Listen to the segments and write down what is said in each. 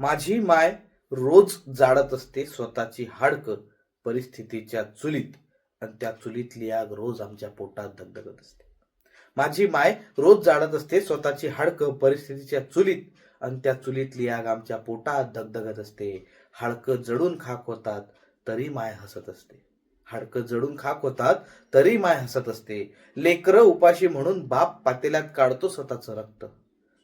माझी माय रोज जाळत असते स्वतःची हाडकं परिस्थितीच्या चुलीत आणि त्या चुलीतली आग रोज आमच्या पोटात धगधगत असते. माझी माय रोज जाळत असते स्वतःची हाडकं परिस्थितीच्या चुलीत आणि त्या चुलीतली आग आमच्या पोटात धगधगत असते. हाडकं जळून खाक होतात तरी माय हसत असते. हाडकं जळून खाक होतात तरी माय हसत असते. लेकरं उपाशी म्हणून बाप पातेल्यात काढतो स्वतःचं रक्त.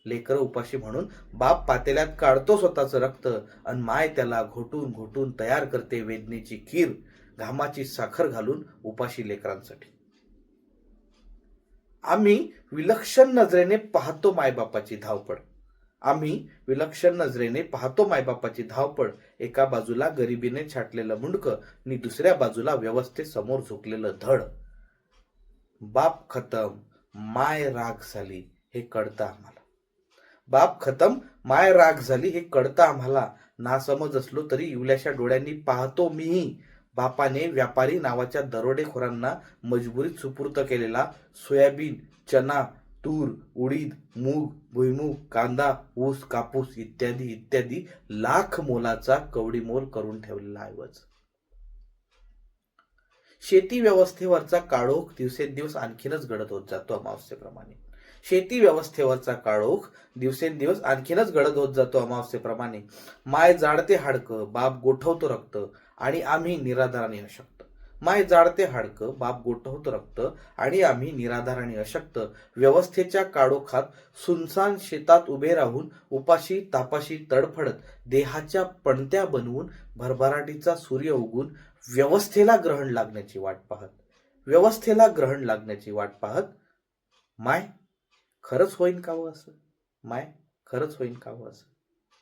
लेकरं उपाशी म्हणून बाप पातेल्यात काढतो स्वतःचं रक्त आणि माय त्याला घोटून घोटून तयार करते वेदनेची खीर घामाची साखर घालून उपाशी लेकरांसाठी. आम्ही विलक्षण नजरेने पाहतो मायबापाची धावपळ. आम्ही विलक्षण नजरेने पाहतो मायबापाची धावपळ. एका बाजूला गरिबीने छाटलेलं मुंडकं आणि दुसऱ्या बाजूला व्यवस्थेसमोर झुकलेलं धड. बाप खतम माय राग झाली हे कळतं आम्हाला. बाप खतम माय राग झाली हे कळतं आम्हाला. नासमज असलो तरी इवल्याशा डोळ्यांनी पाहतो मीही बापाने व्यापारी नावाच्या दरोडेखोरांना मजबुरीत सुपूर्त केलेला सोयाबीन, चना, तूर, उडीद, मूग, भुईमूग, कांदा, ऊस, कापूस इत्यादी इत्यादी लाख मोलाचा कवडीमोल करून ठेवलेला ऐवज. शेती व्यवस्थेवरचा काळोख दिवसेंदिवस आणखीनच गडद होत जातो अमावस्येप्रमाणे. शेती व्यवस्थेवरचा काळोख दिवसेंदिवस आणखीनच गडद होत जातो अमावस्येप्रमाणे. माय जाडते हाडकं बाप गोठवतो रक्त आणि आम्ही निराधार आणि अशक्त. माय जाडते हाडकं बाप गोठवतो रक्त आणि आम्ही निराधार आणि अशक्त. व्यवस्थेच्या काळोखात सुनसान शेतात उभे राहून उपाशी तापाशी तडफडत देहाच्या पणत्या बनवून भरभराटीचा सूर्य उगून व्यवस्थेला ग्रहण लागण्याची वाट पाहत. व्यवस्थेला ग्रहण लागण्याची वाट पाहत. माय खरंच होईन का हो असं? माय खरंच होईन का हो असं?